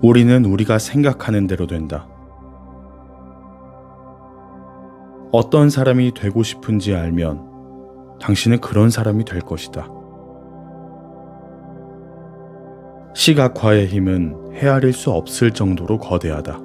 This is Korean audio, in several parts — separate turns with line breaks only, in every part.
우리는 우리가 생각하는 대로 된다. 어떤 사람이 되고 싶은지 알면 당신은 그런 사람이 될 것이다. 시각화의 힘은 헤아릴 수 없을 정도로 거대하다.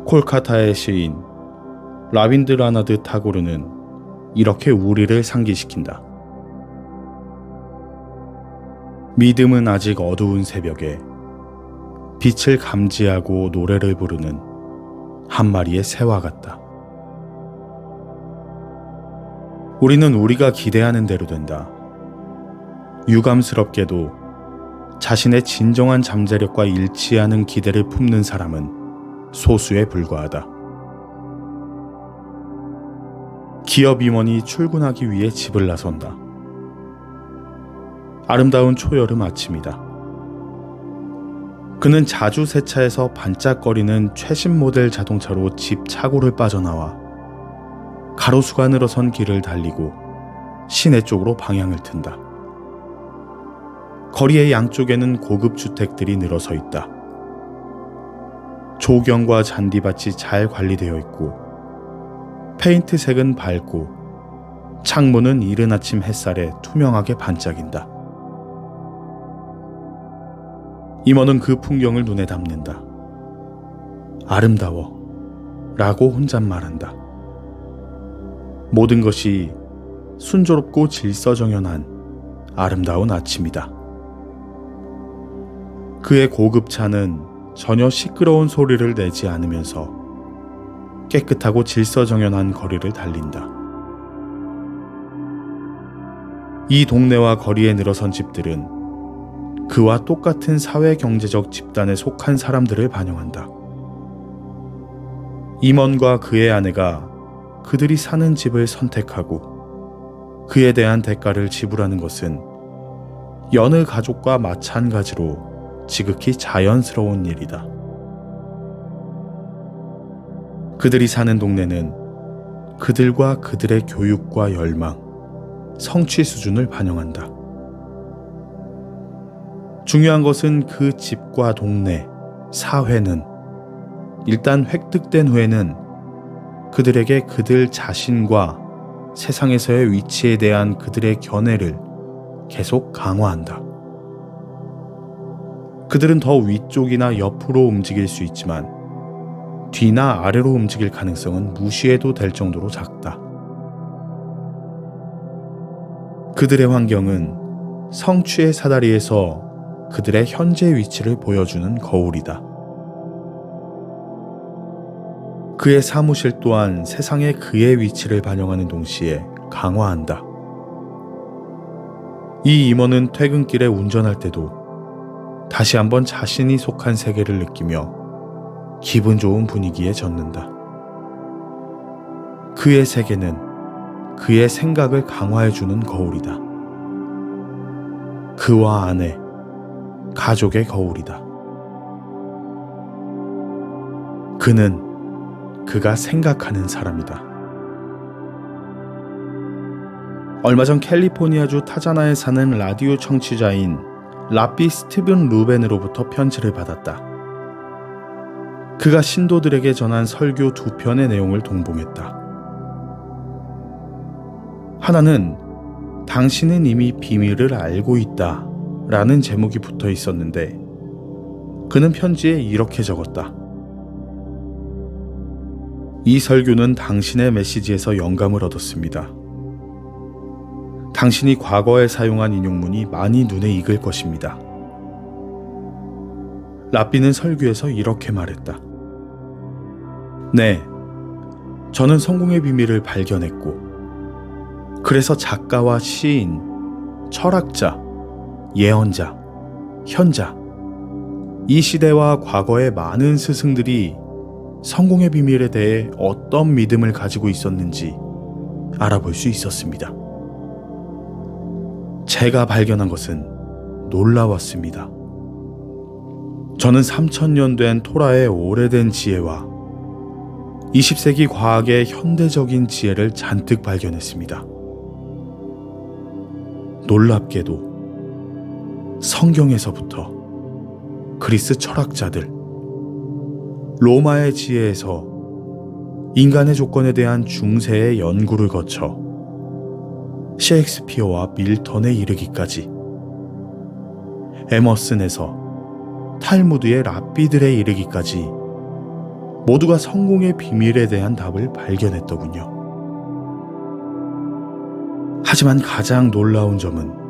콜카타의 시인 라빈드라나드 타고르는 이렇게 우리를 상기시킨다. 믿음은 아직 어두운 새벽에 빛을 감지하고 노래를 부르는 한 마리의 새와 같다. 우리는 우리가 기대하는 대로 된다. 유감스럽게도 자신의 진정한 잠재력과 일치하는 기대를 품는 사람은 소수에 불과하다. 기업 임원이 출근하기 위해 집을 나선다. 아름다운 초여름 아침이다. 그는 자주 세차해서 반짝거리는 최신 모델 자동차로 집 차고를 빠져나와 가로수가 늘어선 길을 달리고 시내 쪽으로 방향을 튼다. 거리의 양쪽에는 고급 주택들이 늘어서 있다. 조경과 잔디밭이 잘 관리되어 있고 페인트색은 밝고 창문은 이른 아침 햇살에 투명하게 반짝인다. 임원은 그 풍경을 눈에 담는다. 아름다워 라고 혼잣말한다. 모든 것이 순조롭고 질서정연한 아름다운 아침이다. 그의 고급차는 전혀 시끄러운 소리를 내지 않으면서 깨끗하고 질서정연한 거리를 달린다. 이 동네와 거리에 늘어선 집들은 그와 똑같은 사회경제적 집단에 속한 사람들을 반영한다. 임원과 그의 아내가 그들이 사는 집을 선택하고 그에 대한 대가를 지불하는 것은 여느 가족과 마찬가지로 지극히 자연스러운 일이다. 그들이 사는 동네는 그들과 그들의 교육과 열망, 성취 수준을 반영한다. 중요한 것은 그 집과 동네, 사회는 일단 획득된 후에는 그들에게 그들 자신과 세상에서의 위치에 대한 그들의 견해를 계속 강화한다. 그들은 더 위쪽이나 옆으로 움직일 수 있지만 뒤나 아래로 움직일 가능성은 무시해도 될 정도로 작다. 그들의 환경은 성취의 사다리에서 그들의 현재 위치를 보여주는 거울이다. 그의 사무실 또한 세상에 그의 위치를 반영하는 동시에 강화한다. 이 임원은 퇴근길에 운전할 때도 다시 한번 자신이 속한 세계를 느끼며 기분 좋은 분위기에 젖는다. 그의 세계는 그의 생각을 강화해주는 거울이다. 그와 아내, 가족의 거울이다. 그는 그가 생각하는 사람이다. 얼마 전 캘리포니아주 타자나에 사는 라디오 청취자인 라삐 스티븐 루벤으로부터 편지를 받았다. 그가 신도들에게 전한 설교 2편의 내용을 동봉했다. 하나는 당신은 이미 비밀을 알고 있다 라는 제목이 붙어 있었는데 그는 편지에 이렇게 적었다. 이 설교는 당신의 메시지에서 영감을 얻었습니다. 당신이 과거에 사용한 인용문이 많이 눈에 익을 것입니다. 라삐는 설교에서 이렇게 말했다. 네, 저는 성공의 비밀을 발견했고 그래서 작가와 시인, 철학자, 예언자, 현자, 이 시대와 과거의 많은 스승들이 성공의 비밀에 대해 어떤 믿음을 가지고 있었는지 알아볼 수 있었습니다. 제가 발견한 것은 놀라웠습니다. 저는 3000년 된 토라의 오래된 지혜와 20세기 과학의 현대적인 지혜를 잔뜩 발견했습니다. 놀랍게도 성경에서부터 그리스 철학자들, 로마의 지혜에서 인간의 조건에 대한 중세의 연구를 거쳐 셰익스피어와 밀턴에 이르기까지, 에머슨에서 탈무드의 랍비들에 이르기까지 모두가 성공의 비밀에 대한 답을 발견했더군요. 하지만 가장 놀라운 점은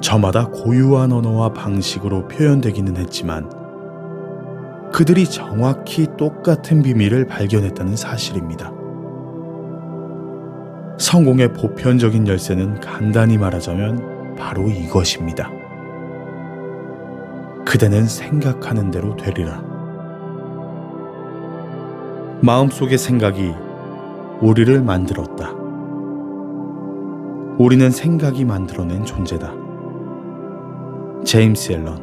저마다 고유한 언어와 방식으로 표현되기는 했지만 그들이 정확히 똑같은 비밀을 발견했다는 사실입니다. 성공의 보편적인 열쇠는 간단히 말하자면 바로 이것입니다. 그대는 생각하는 대로 되리라. 마음속의 생각이 우리를 만들었다. 우리는 생각이 만들어낸 존재다. 제임스 앨런.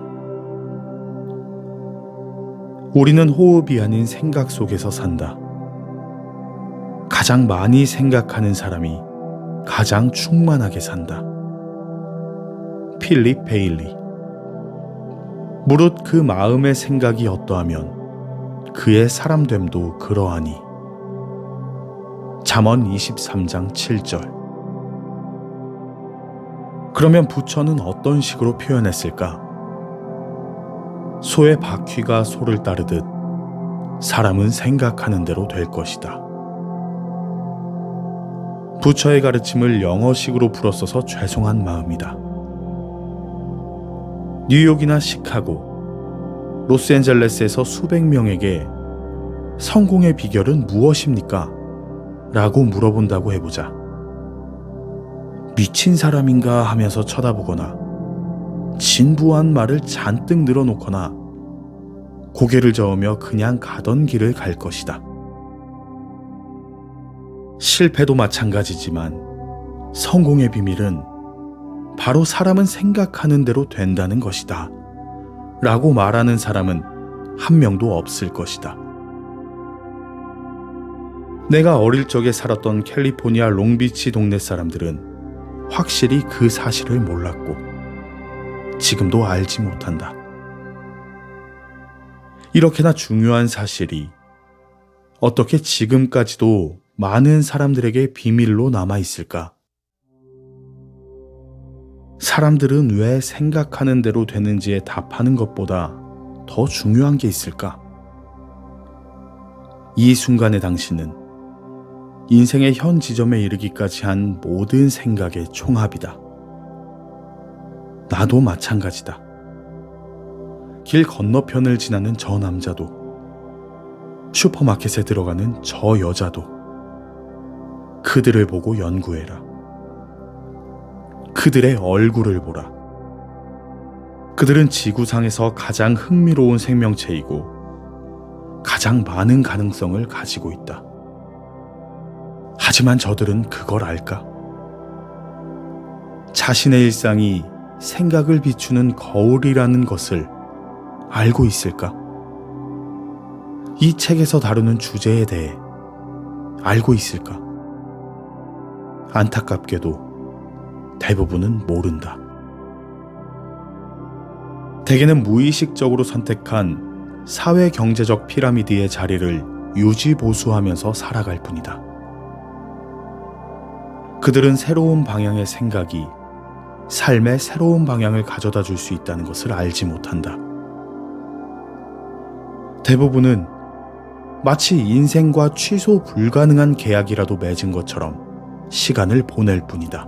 우리는 호흡이 아닌 생각 속에서 산다. 가장 많이 생각하는 사람이 가장 충만하게 산다. 필립 베일리. 무릇 그 마음의 생각이 어떠하면 그의 사람됨도 그러하니. 잠언 23장 7절. 그러면 부처는 어떤 식으로 표현했을까? 소의 바퀴가 소를 따르듯 사람은 생각하는 대로 될 것이다. 부처의 가르침을 영어식으로 풀어써서 죄송한 마음이다. 뉴욕이나 시카고, 로스앤젤레스에서 수백 명에게 성공의 비결은 무엇입니까? 라고 물어본다고 해보자. 미친 사람인가 하면서 쳐다보거나 진부한 말을 잔뜩 늘어놓거나 고개를 저으며 그냥 가던 길을 갈 것이다. 실패도 마찬가지지만 성공의 비밀은 바로 사람은 생각하는 대로 된다는 것이다 라고 말하는 사람은 한 명도 없을 것이다. 내가 어릴 적에 살았던 캘리포니아 롱비치 동네 사람들은 확실히 그 사실을 몰랐고 지금도 알지 못한다. 이렇게나 중요한 사실이 어떻게 지금까지도 많은 사람들에게 비밀로 남아있을까? 사람들은 왜 생각하는 대로 되는지에 답하는 것보다 더 중요한 게 있을까? 이 순간의 당신은 인생의 현 지점에 이르기까지 한 모든 생각의 총합이다. 나도 마찬가지다. 길 건너편을 지나는 저 남자도, 슈퍼마켓에 들어가는 저 여자도 그들을 보고 연구해라. 그들의 얼굴을 보라. 그들은 지구상에서 가장 흥미로운 생명체이고 가장 많은 가능성을 가지고 있다. 하지만 저들은 그걸 알까? 자신의 일상이 생각을 비추는 거울이라는 것을 알고 있을까? 이 책에서 다루는 주제에 대해 알고 있을까? 안타깝게도 대부분은 모른다. 대개는 무의식적으로 선택한 사회-경제적 피라미드의 자리를 유지보수하면서 살아갈 뿐이다. 그들은 새로운 방향의 생각이 삶의 새로운 방향을 가져다 줄 수 있다는 것을 알지 못한다. 대부분은 마치 인생과 취소 불가능한 계약이라도 맺은 것처럼 시간을 보낼 뿐이다.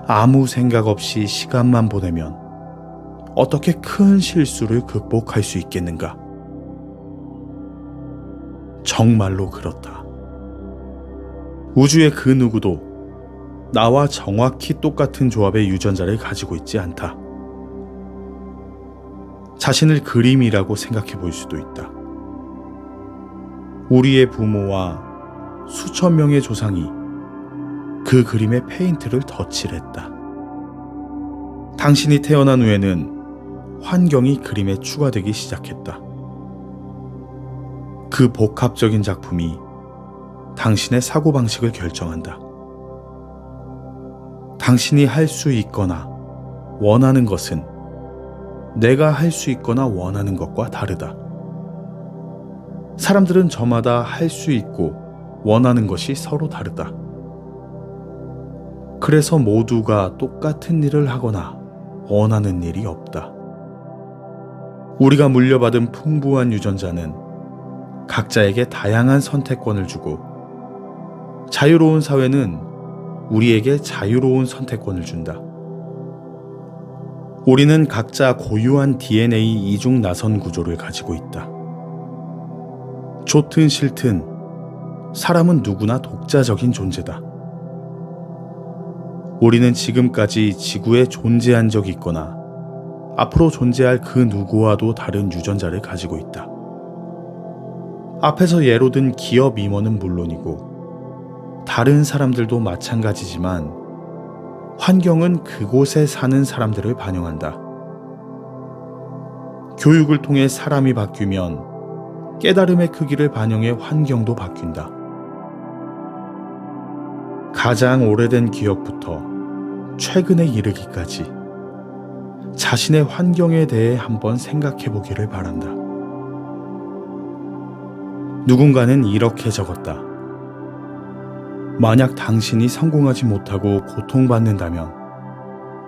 아무 생각 없이 시간만 보내면 어떻게 큰 실수를 극복할 수 있겠는가? 정말로 그렇다. 우주의 그 누구도 나와 정확히 똑같은 조합의 유전자를 가지고 있지 않다. 자신을 그림이라고 생각해 볼 수도 있다. 우리의 부모와 수천 명의 조상이 그 그림에 페인트를 덧칠했다. 당신이 태어난 후에는 환경이 그림에 추가되기 시작했다. 그 복합적인 작품이 당신의 사고방식을 결정한다. 당신이 할 수 있거나 원하는 것은 내가 할 수 있거나 원하는 것과 다르다. 사람들은 저마다 할 수 있고 원하는 것이 서로 다르다. 그래서 모두가 똑같은 일을 하거나 원하는 일이 없다. 우리가 물려받은 풍부한 유전자는 각자에게 다양한 선택권을 주고, 자유로운 사회는 우리에게 자유로운 선택권을 준다. 우리는 각자 고유한 DNA 이중 나선 구조를 가지고 있다. 좋든 싫든 사람은 누구나 독자적인 존재다. 우리는 지금까지 지구에 존재한 적이 있거나 앞으로 존재할 그 누구와도 다른 유전자를 가지고 있다. 앞에서 예로 든 기업 임원은 물론이고 다른 사람들도 마찬가지지만, 환경은 그곳에 사는 사람들을 반영한다. 교육을 통해 사람이 바뀌면 깨달음의 크기를 반영해 환경도 바뀐다. 가장 오래된 기억부터 최근에 이르기까지 자신의 환경에 대해 한번 생각해 보기를 바란다. 누군가는 이렇게 적었다. 만약 당신이 성공하지 못하고 고통받는다면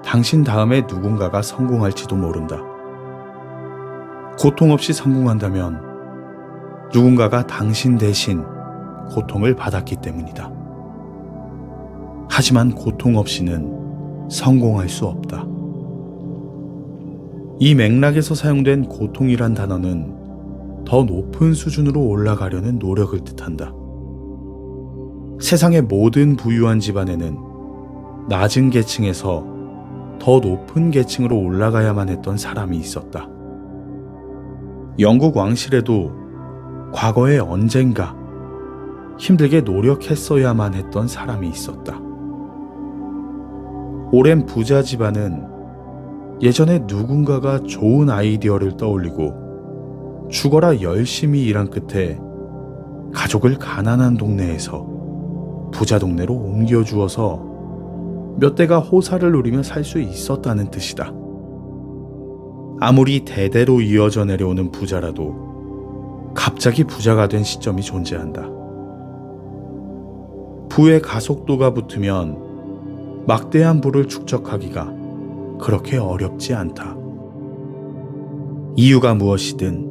당신 다음에 누군가가 성공할지도 모른다. 고통 없이 성공한다면 누군가가 당신 대신 고통을 받았기 때문이다. 하지만 고통 없이는 성공할 수 없다. 이 맥락에서 사용된 고통이란 단어는 더 높은 수준으로 올라가려는 노력을 뜻한다. 세상의 모든 부유한 집안에는 낮은 계층에서 더 높은 계층으로 올라가야만 했던 사람이 있었다. 영국 왕실에도 과거에 언젠가 힘들게 노력했어야만 했던 사람이 있었다. 오랜 부자 집안은 예전에 누군가가 좋은 아이디어를 떠올리고 죽어라 열심히 일한 끝에 가족을 가난한 동네에서 부자 동네로 옮겨주어서 몇 대가 호사를 누리며 살 수 있었다는 뜻이다. 아무리 대대로 이어져 내려오는 부자라도 갑자기 부자가 된 시점이 존재한다. 부의 가속도가 붙으면 막대한 부를 축적하기가 그렇게 어렵지 않다. 이유가 무엇이든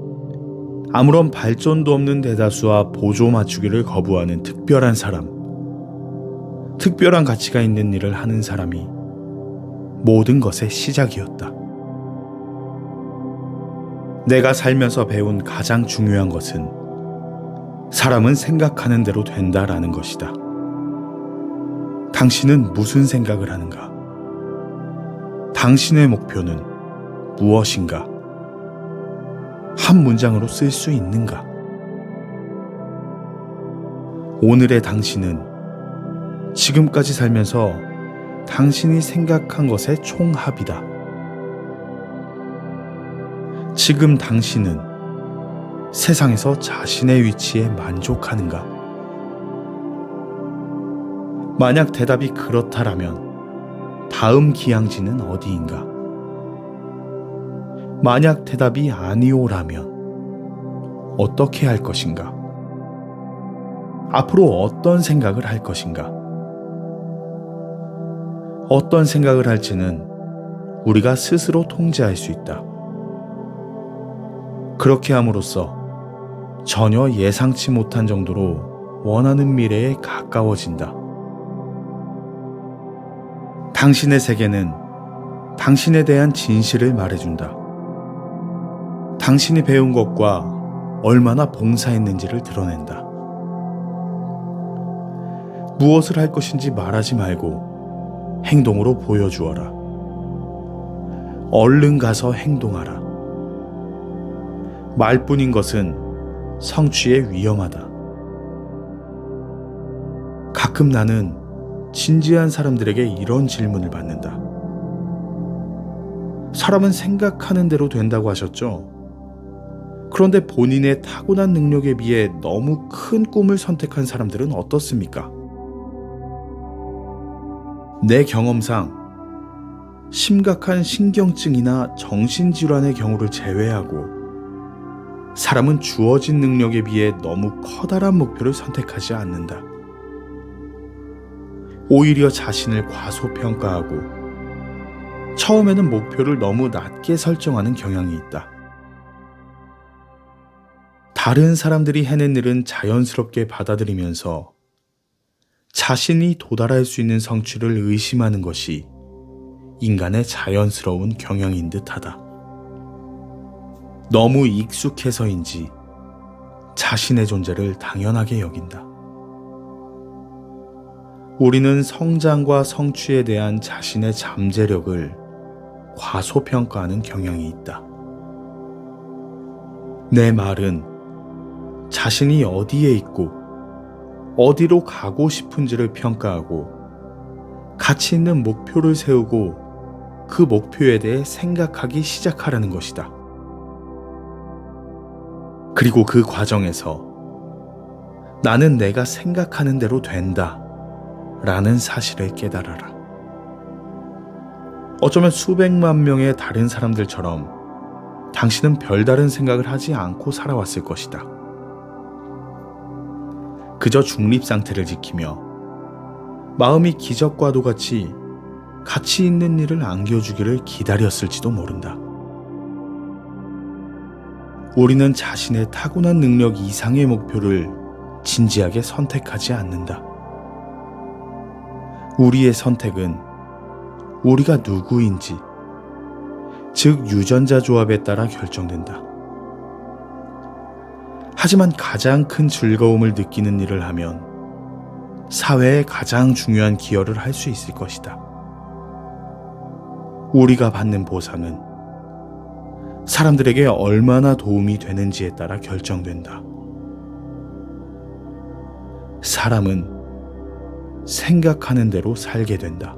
아무런 발전도 없는 대다수와 보조 맞추기를 거부하는 특별한 사람, 특별한 가치가 있는 일을 하는 사람이 모든 것의 시작이었다. 내가 살면서 배운 가장 중요한 것은 사람은 생각하는 대로 된다라는 것이다. 당신은 무슨 생각을 하는가? 당신의 목표는 무엇인가? 한 문장으로 쓸 수 있는가? 오늘의 당신은 지금까지 살면서 당신이 생각한 것의 총합이다. 지금 당신은 세상에서 자신의 위치에 만족하는가? 만약 대답이 그렇다라면 다음 기항지는 어디인가? 만약 대답이 아니오라면 어떻게 할 것인가? 앞으로 어떤 생각을 할 것인가? 어떤 생각을 할지는 우리가 스스로 통제할 수 있다. 그렇게 함으로써 전혀 예상치 못한 정도로 원하는 미래에 가까워진다. 당신의 세계는 당신에 대한 진실을 말해준다. 당신이 배운 것과 얼마나 봉사했는지를 드러낸다. 무엇을 할 것인지 말하지 말고 행동으로 보여주어라. 얼른 가서 행동하라. 말뿐인 것은 성취에 위험하다. 가끔 나는 진지한 사람들에게 이런 질문을 받는다. 사람은 생각하는 대로 된다고 하셨죠? 그런데 본인의 타고난 능력에 비해 너무 큰 꿈을 선택한 사람들은 어떻습니까? 내 경험상 심각한 신경증이나 정신질환의 경우를 제외하고 사람은 주어진 능력에 비해 너무 커다란 목표를 선택하지 않는다. 오히려 자신을 과소평가하고 처음에는 목표를 너무 낮게 설정하는 경향이 있다. 다른 사람들이 해낸 일은 자연스럽게 받아들이면서 자신이 도달할 수 있는 성취를 의심하는 것이 인간의 자연스러운 경향인 듯하다. 너무 익숙해서인지 자신의 존재를 당연하게 여긴다. 우리는 성장과 성취에 대한 자신의 잠재력을 과소평가하는 경향이 있다. 내 말은 자신이 어디에 있고 어디로 가고 싶은지를 평가하고 가치 있는 목표를 세우고 그 목표에 대해 생각하기 시작하라는 것이다. 그리고 그 과정에서 나는 내가 생각하는 대로 된다 라는 사실을 깨달아라. 어쩌면 수백만 명의 다른 사람들처럼 당신은 별다른 생각을 하지 않고 살아왔을 것이다. 그저 중립 상태를 지키며 마음이 기적과도 같이 가치 있는 일을 안겨주기를 기다렸을지도 모른다. 우리는 자신의 타고난 능력 이상의 목표를 진지하게 선택하지 않는다. 우리의 선택은 우리가 누구인지, 즉 유전자 조합에 따라 결정된다. 하지만 가장 큰 즐거움을 느끼는 일을 하면 사회에 가장 중요한 기여를 할 수 있을 것이다. 우리가 받는 보상은 사람들에게 얼마나 도움이 되는지에 따라 결정된다. 사람은 생각하는 대로 살게 된다.